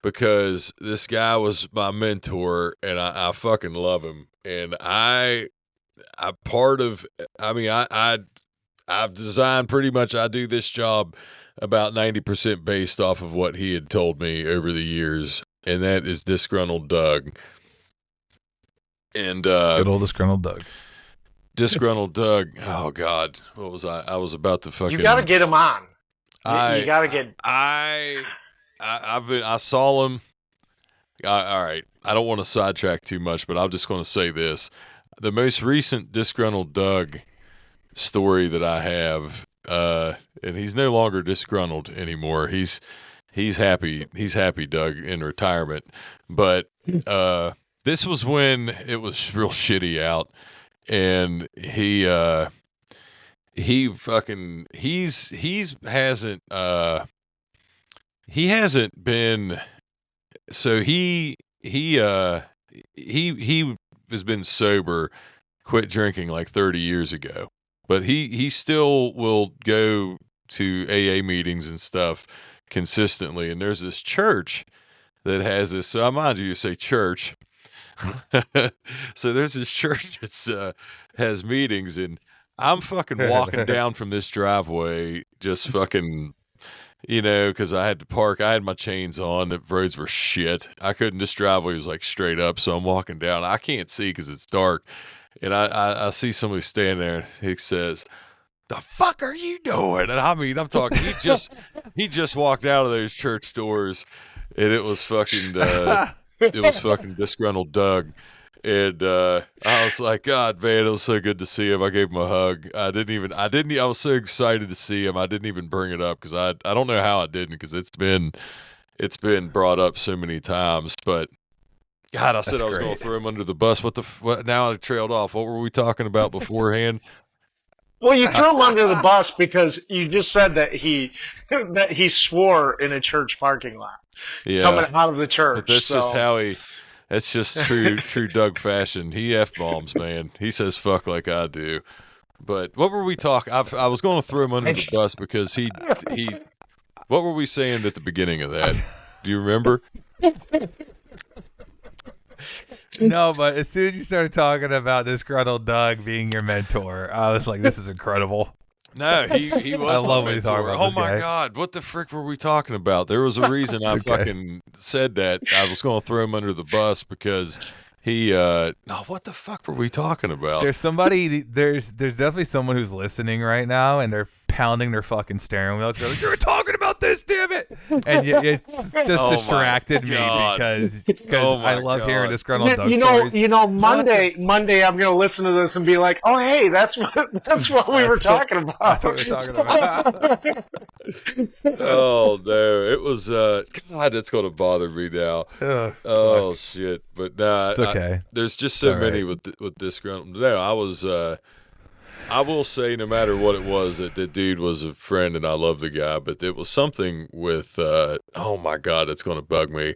because this guy was my mentor and I fucking love him. And I've designed pretty much, I do this job about 90% based off of what he had told me over the years. And that is Disgruntled Doug. And, good old Disgruntled Doug. Disgruntled Doug. Oh God, what was I? I was about to fucking. You got to get him on. You got to get. I saw him. All right. I don't want to sidetrack too much, but I'm just going to say this: the most recent Disgruntled Doug story that I have, and he's no longer disgruntled anymore. He's happy. He's happy, Doug, in retirement. But this was when it was real shitty out. And he hasn't been, so he has been sober, quit drinking like 30 years ago, but he still will go to AA meetings and stuff consistently. And there's this church that has this, so I mind you say church. So there's this church that has meetings, and I'm fucking walking down from this driveway, just fucking, because I had to park. I had my chains on. The roads were shit. This driveway was like straight up, so I'm walking down. I can't see because it's dark, and I see somebody standing there. He says, "The fuck are you doing?" And I mean, I'm talking. He just walked out of those church doors, and it was fucking. It was fucking Disgruntled Doug. And I was like, God, man, it was so good to see him. I gave him a hug. I was so excited to see him. I didn't even bring it up because I don't know how I didn't, because it's been brought up so many times. But God, I said I was going to throw him under the bus. What now I trailed off. What were we talking about beforehand? Well, you threw him under the bus because you just said that he swore in a church parking lot coming out of the church. But that's just how he. That's just true Doug fashion. He F-bombs, man. He says fuck like I do. But what were we talking? I was going to throw him under the bus because he. What were we saying at the beginning of that? Do you remember? No, but as soon as you started talking about disgruntled Doug being your mentor, I was like, this is incredible. No, he was. I love when you talk about Oh this my guy. God, what the frick were we talking about? There was a reason I fucking said that. I was going to throw him under the bus because he. No, what the fuck were we talking about? There's somebody. There's definitely someone who's listening right now, and they're pounding their fucking steering wheel. They're like, "You're talking about this, damn it!" And it's just distracted me because I love hearing disgruntled Doug stories. Monday I'm gonna listen to this and be like, "Oh, hey, that's what we were talking about." That's what we're talking about. Oh no, it was. God, it's going to bother me now. Oh shit, but nah, it's okay. There's just so many with disgruntled. No, I was. I will say, no matter what it was, that the dude was a friend, and I love the guy. But it was something with. Oh my God, it's going to bug me.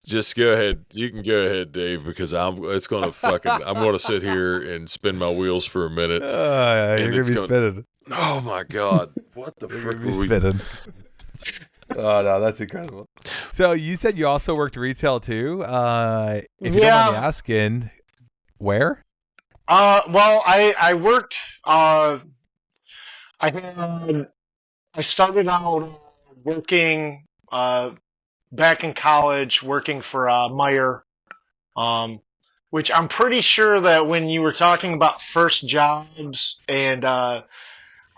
Just go ahead. You can go ahead, Dave, because it's going to fucking. I'm going to sit here and spin my wheels for a minute. You're going to be spinning. Oh my God, what the frick were we spinning? Oh no, that's incredible. So you said you also worked retail too. If you don't mind me asking, where? Well, I worked. I started out working back in college, working for Meyer, which I'm pretty sure that when you were talking about first jobs, and I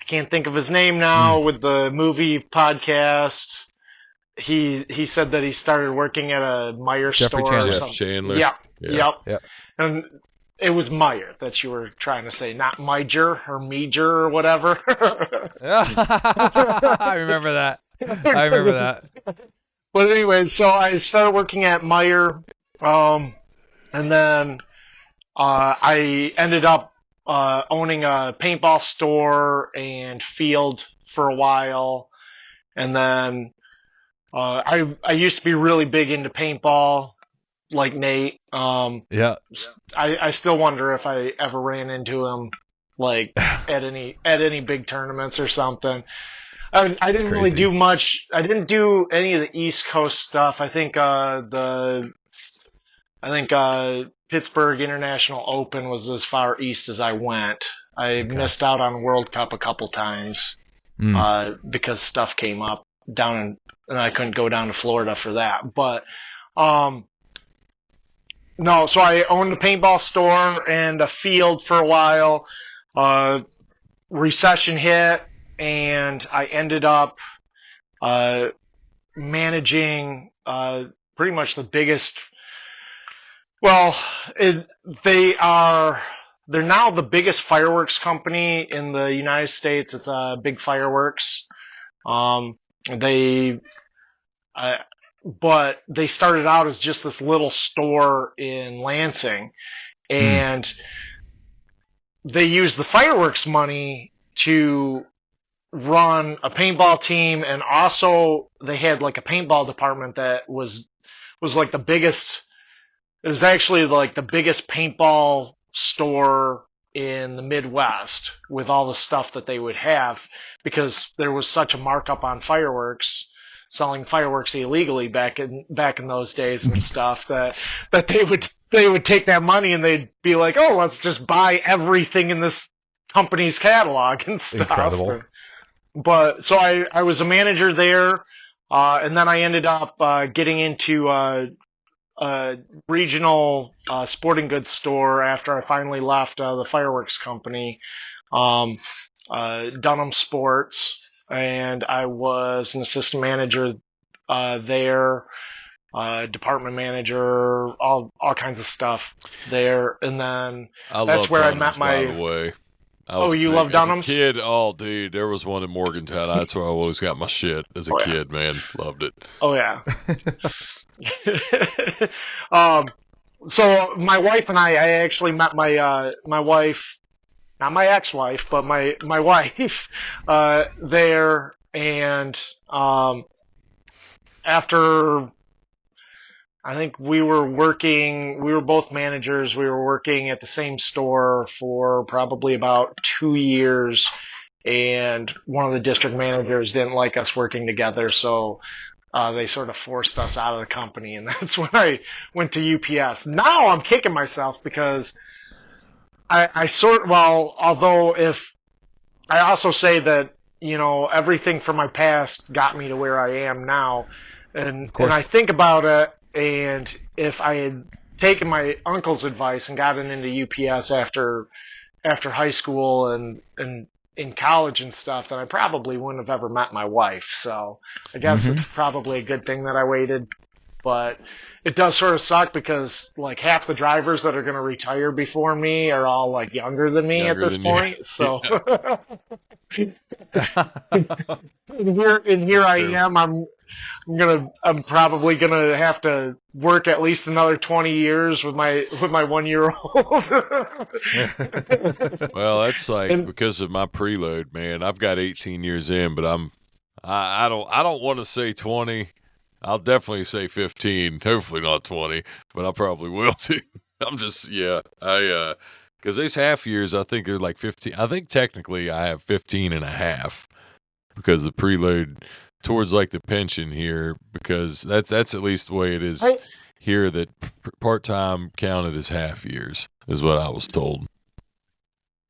can't think of his name now with the movie podcast. He said that he started working at a Meyer store. Jeff Chandler. Yep. And it was Meyer that you were trying to say, not Meyer or Meager or whatever. I remember that. But anyways, so I started working at Meyer, and then I ended up owning a paintball store and field for a while, and then I used to be really big into paintball, like Nate. I still wonder if I ever ran into him, like at any big tournaments or something. I didn't really do much. I didn't do any of the East Coast stuff. I think Pittsburgh International Open was as far east as I went. I missed out on World Cup a couple times because stuff came up down and I couldn't go down to Florida for that. But no, so I owned a paintball store and a field for a while. Recession hit, and I ended up managing pretty much the biggest. Well, they're now the biggest fireworks company in the United States. It's Big Fireworks. But they started out as just this little store in Lansing, and they used the fireworks money to run a paintball team, and also they had like a paintball department that was like the biggest. It was actually like the biggest paintball store in the Midwest with all the stuff that they would have, because there was such a markup on fireworks, selling fireworks illegally back in those days and stuff, that they would take that money and they'd be like, oh, let's just buy everything in this company's catalog and stuff. Incredible. But so I was a manager there, and then I ended up getting into a regional sporting goods store after I finally left the fireworks company, Dunham Sports, and I was an assistant manager there, department manager, all kinds of stuff there, and then that's where I met my. By the way. You love Dunham's? As a kid, oh, dude, there was one in Morgantown. That's where I always got my shit as a kid, man. Loved it. Oh, yeah. So my wife and I actually met my wife not my ex-wife, but my wife there, and after I think we were both managers. We were working at the same store for probably about 2 years, and one of the district managers didn't like us working together, so they sort of forced us out of the company, and that's when I went to UPS. Now I'm kicking myself because although if I also say that, everything from my past got me to where I am now, and I think about it, and if I had taken my uncle's advice and gotten into UPS after high school and in college and stuff, then I probably wouldn't have ever met my wife. So I guess it's probably a good thing that I waited. But it does sort of suck because like half the drivers that are going to retire before me are all like younger than me at this point. You. So here I am. I'm probably gonna have to work at least another 20 years with my 1-year-old. Well, that's like because of my preload, man. I've got 18 years in, but I don't want to say 20. I'll definitely say 15. Hopefully not 20, but I probably will too. I'm just because these half years I think they're like 15. I think technically I have 15 and a half because the preload towards like the pension here, because that's at least the way it is here, that part-time counted as half years is what I was told.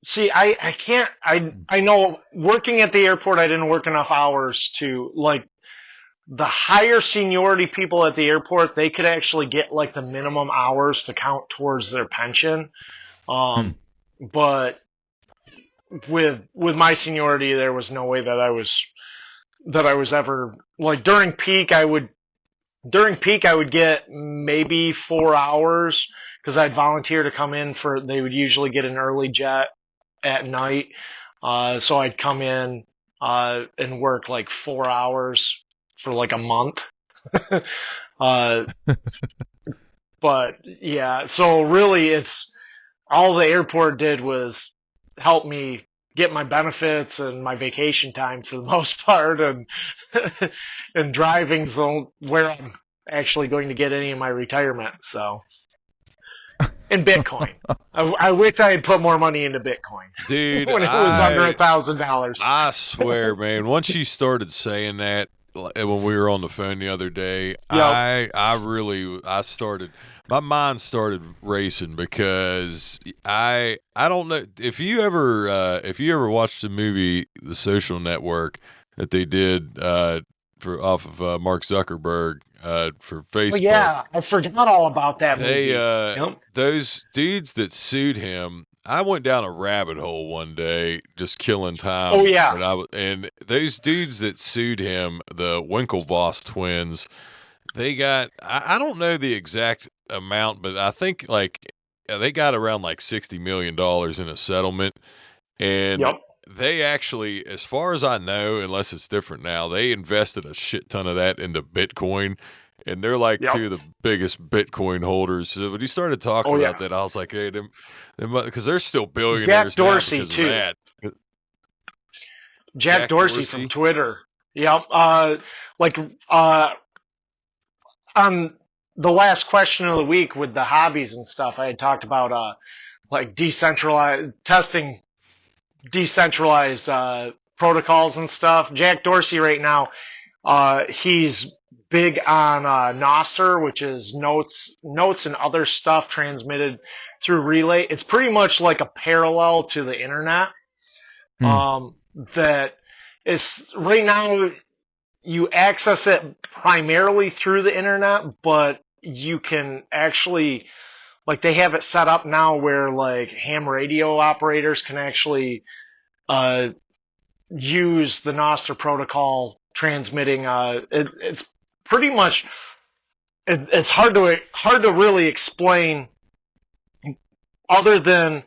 See, I can't, I know working at the airport, I didn't work enough hours to, like, the higher seniority people at the airport, they could actually get like the minimum hours to count towards their pension. But with my seniority, there was no way that I was ever, like, during peak I would get maybe 4 hours because I'd volunteer to come in they would usually get an early jet at night. So I'd come in and work like 4 hours for like a month. But yeah, so really it's all the airport did was help me get my benefits and my vacation time for the most part, and and driving's where I'm actually going to get any of my retirement. So, in Bitcoin, I wish I had put more money into Bitcoin, dude. when it was under $1,000. I swear, man. Once you started saying that, when we were on the phone the other day, yep. I started. My mind started racing because I don't know if you ever watched the movie The Social Network that they did off of Mark Zuckerberg for Facebook. Oh, yeah, I forgot all about that movie. Those dudes that sued him. I went down a rabbit hole one day just killing time. Oh yeah, and those dudes that sued him, the Winklevoss twins, they got, I don't know the exact amount, but I think like they got around like $60 million in a settlement. And they actually, as far as I know, unless it's different now, they invested a shit ton of that into Bitcoin. And they're like two of the biggest Bitcoin holders. So when you started talking about that, I was like, hey, them, because they're still billionaires. Jack Dorsey, too. Jack Dorsey from Twitter. Yep. On the last question of the week with the hobbies and stuff, I had talked about like decentralized protocols and stuff. Jack Dorsey right now, he's big on Nostr, which is notes and other stuff transmitted through relay. It's pretty much like a parallel to the internet. That is right now you access it primarily through the internet, but you can actually, like, they have it set up now where like ham radio operators can actually use the Nostr protocol transmitting. It's pretty much it's hard to really explain, other than,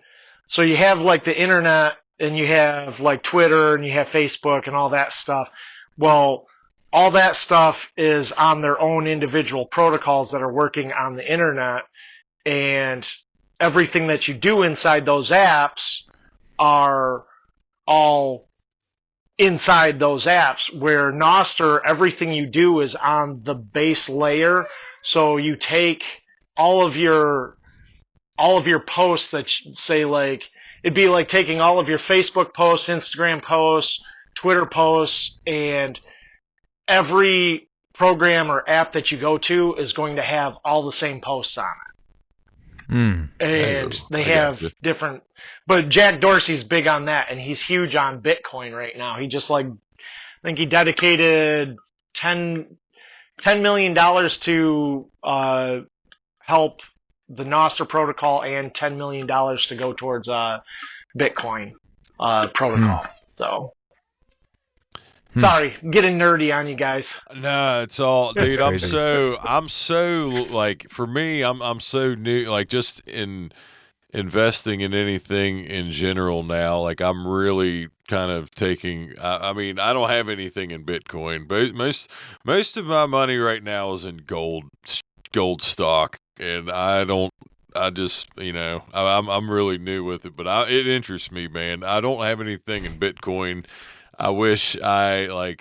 so you have like the internet and you have like Twitter and you have Facebook and all that stuff. Well, all that stuff is on their own individual protocols that are working on the internet, and everything that you do inside those apps are all inside those apps, where Nostr, everything you do is on the base layer. So you take all of your posts that say, like, it'd be like taking all of your Facebook posts, Instagram posts, Twitter posts, and every program or app that you go to is going to have all the same posts on it. And they have different, but Jack Dorsey's big on that, and he's huge on Bitcoin right now. He just, like, I think he dedicated $10 million to help the Nostr protocol, and $10 million to go towards Bitcoin protocol. So, sorry, getting nerdy on you guys. No, it's all, dude. I'm so like, for me, I'm so new, like, just in investing in anything in general now. Like, I'm really kind of taking. I mean, I don't have anything in Bitcoin, but most of my money right now is in gold stock, and I just, I'm really new with it, but it interests me, man. I don't have anything in Bitcoin. I wish I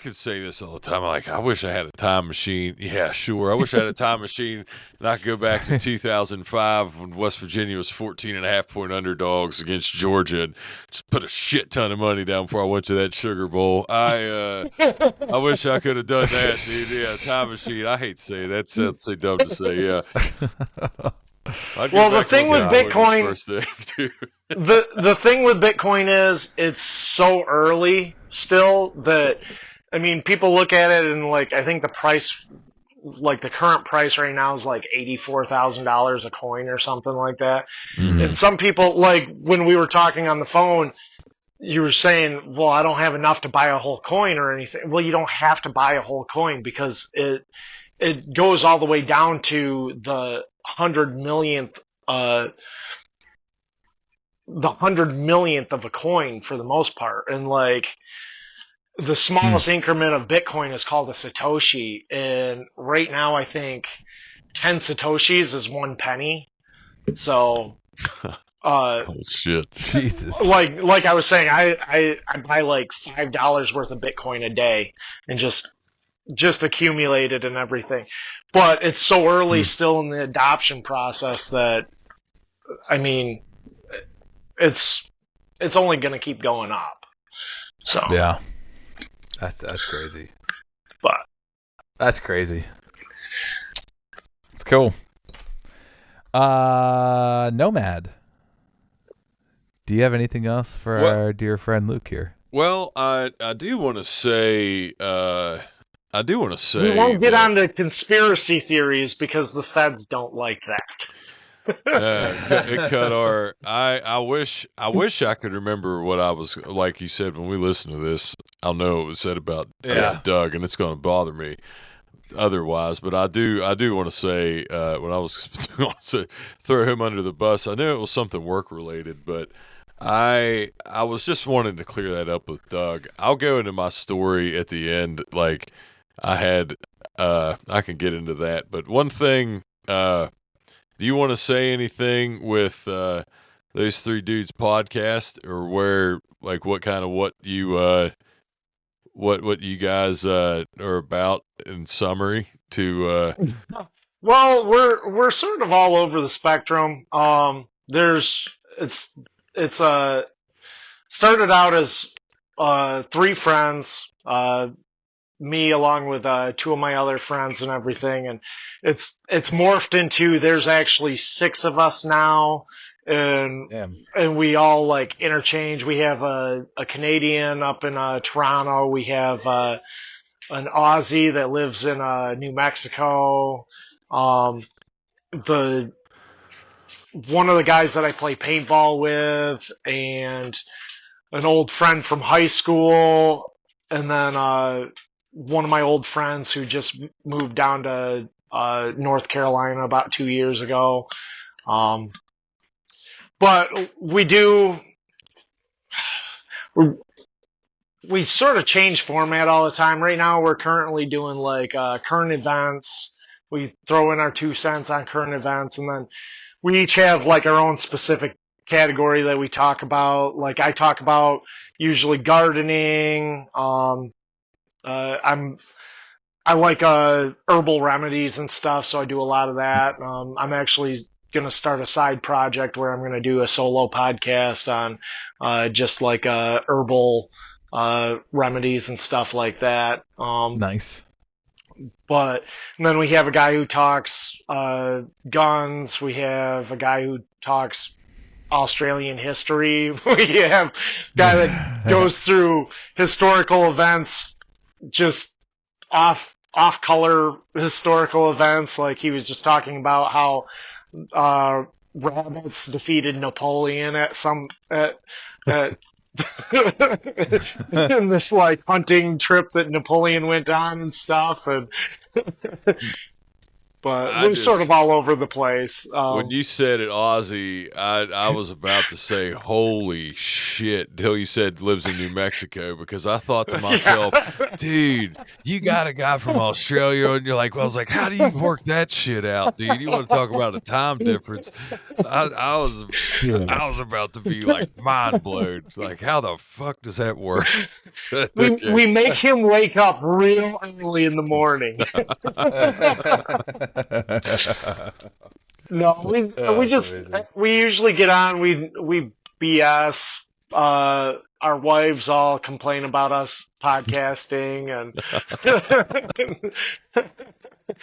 could say this all the time. I wish I had a time machine. Yeah, sure. I wish I had a time machine and I could go back to 2005 when West Virginia was 14.5-point underdogs against Georgia and just put a shit ton of money down before I went to that Sugar Bowl. I wish I could have done that, dude. Yeah, time machine. I hate to say it. That sounds so dumb to say, yeah. Well, the thing with Bitcoin, the thing with Bitcoin is it's so early still that, I mean, people look at it and, like, I think the price, like, the current price right now is like $84,000 a coin or something like that. Mm-hmm. And some people, like, when we were talking on the phone, you were saying, well, I don't have enough to buy a whole coin or anything. Well, you don't have to buy a whole coin, because it goes all the way down to the 100 millionth of a coin for the most part. And, like, the smallest increment of Bitcoin is called a Satoshi. And right now, I think 10 Satoshis is 1 penny. So, oh shit, Jesus! Like I was saying, I buy like $5 worth of Bitcoin a day and just accumulate it and everything. But it's so early still in the adoption process that, I mean, it's only going to keep going up. So yeah, that's crazy. But that's crazy. It's cool. Nomad, do you have anything else for our dear friend Luke here? Well, I do want to say. We won't get on to conspiracy theories because the feds don't like that. It cut our. I wish I could remember what I was, like you said, when we listen to this. I'll know what was said about Doug, and it's going to bother me otherwise. But I do want to say, when I was going to throw him under the bus, I knew it was something work related, but I was just wanting to clear that up with Doug. I'll go into my story at the end. Like, I had, I can get into that. But one thing, do you want to say anything with those three dudes podcast, or where, like, what you guys are about in summary to? Well, we're sort of all over the spectrum. It's started out as 3 friends, me along with 2 of my other friends and everything, and it's morphed into there's actually 6 of us now, and we all, like, interchange. We have a Canadian up in Toronto. We have an Aussie that lives in New Mexico. One of the guys that I play paintball with, and an old friend from high school, and then one of my old friends who just moved down to North Carolina about 2 years ago. But we sort of change format all the time. Right now we're currently doing, like, current events. We throw in our 2 cents on current events, and then we each have, like, our own specific category that we talk about. Like I talk about usually gardening. I like herbal remedies and stuff, so I do a lot of that. I'm actually going to start a side project where I'm going to do a solo podcast on just like herbal remedies and stuff like that. Nice. But and then we have a guy who talks guns. We have a guy who talks Australian history. We have a guy that goes through historical events, just off color historical events. Like he was just talking about how rabbits defeated Napoleon in this like hunting trip that Napoleon went on and stuff, and but we're sort of all over the place. When you said it, Aussie, I was about to say, holy shit, till you said lives in New Mexico, because I thought to myself, dude, you got a guy from Australia, and you're like, well, I was like, how do you work that shit out, dude? You want to talk about a time difference? I was about to be like mind blown. Like, how the fuck does that work? We make him wake up real early in the morning. No, we usually get on. We BS. Our wives all complain about us podcasting, and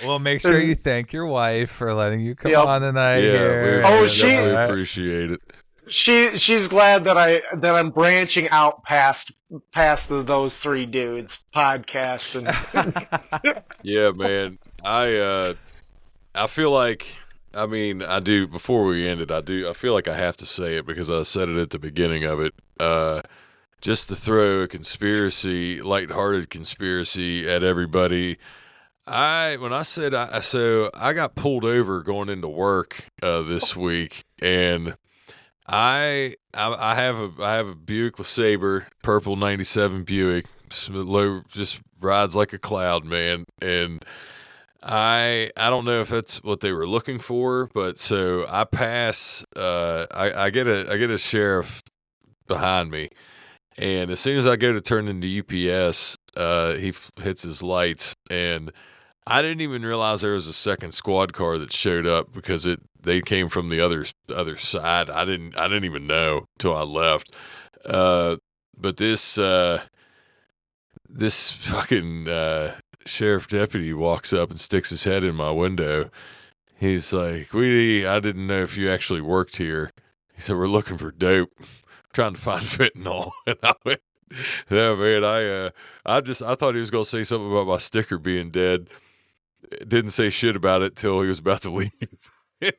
well, make sure you thank your wife for letting you come on tonight. Here. She appreciate it. She's glad that I'm branching out past those three dudes podcasting. Yeah, man. I feel like, I mean, I do, before we end it, I feel like I have to say it because I said it at the beginning of it. Just to throw a lighthearted conspiracy at everybody. I got pulled over going into work this week, and I have a Buick LeSabre, purple 97 Buick, just rides like a cloud, man, and I don't know if that's what they were looking for, but so I pass. I get a sheriff behind me, and as soon as I go to turn into UPS, he hits his lights, and I didn't even realize there was a second squad car that showed up because they came from the other side. I didn't even know till I left. But this fucking sheriff deputy walks up and sticks his head in my window. He's like, I didn't know if you actually worked here. He said, we're looking for dope, trying to find fentanyl. And I went, yeah, man, I thought he was going to say something about my sticker being dead. Didn't say shit about it till he was about to leave.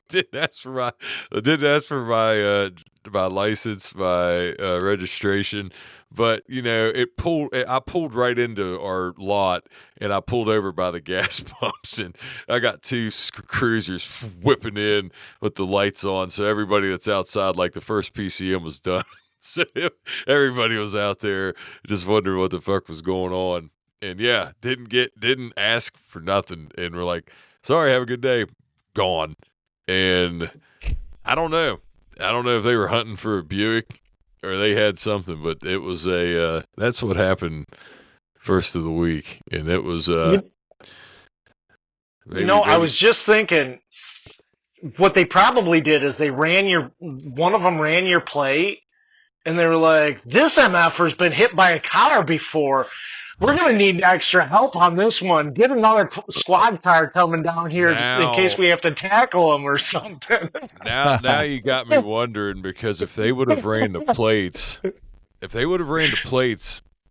Didn't ask for my license, my registration, but I pulled right into our lot, and I pulled over by the gas pumps, and I got two cruisers whipping in with the lights on, so everybody that's outside, like the first PCM was done, so everybody was out there just wondering what the fuck was going on, and yeah, didn't ask for nothing, and we're like, sorry, have a good day, gone. And I don't know if they were hunting for a Buick or they had something, but it was that's what happened first of the week. And it was, I was just thinking what they probably did is one of them ran your plate, and they were like, this MFer's been hit by a car before. We're going to need extra help on this one. Get another squad car coming down here in case we have to tackle them or something. Now you got me wondering, because if they would have ran the plates,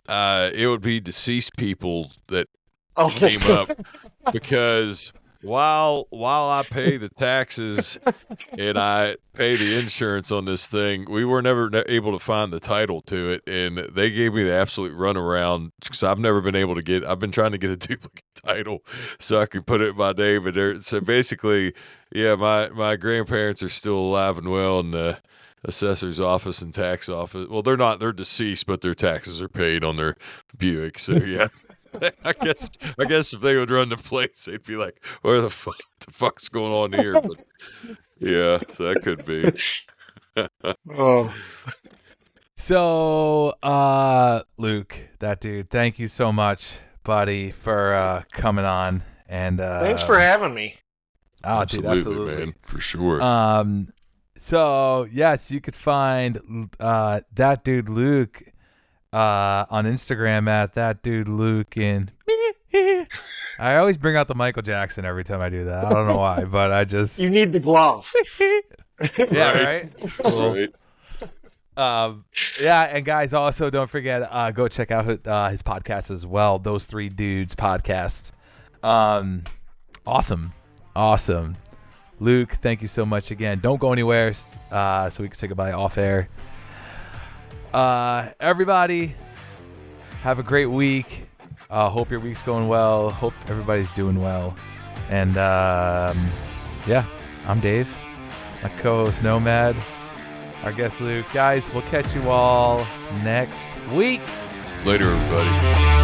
it would be deceased people that came up, because while I pay the taxes and I pay the insurance on this thing, we were never able to find the title to it, and they gave me the absolute runaround because I've been trying to get a duplicate title so I could put it in my name. And so basically, yeah, my grandparents are still alive and well in the assessor's office and tax office. Well, they're deceased, but their taxes are paid on their Buick. So yeah. I guess if they would run the plates, they'd be like, "Where the fuck's going on here?" But yeah, so that could be. Oh, So, Luke, that dude, thank you so much, buddy, for coming on. And thanks for having me. Oh, dude, absolutely, man, for sure. So yes, you could find that dude Luke on Instagram at that dude Luke. And I always bring out the Michael Jackson every time I do that. I don't know why, but I just You need the glove. yeah, right. Cool. Right. Yeah, and guys, also don't forget, go check out his podcast as well. Those Three Dudes podcast. Awesome. Luke, thank you so much again. Don't go anywhere, so we can say goodbye off air. Everybody, have a great week. Hope your week's going well. Hope everybody's doing well. And yeah, I'm Dave, my co-host Nomad, our guest Luke. Guys, we'll catch you all next week. Later, everybody.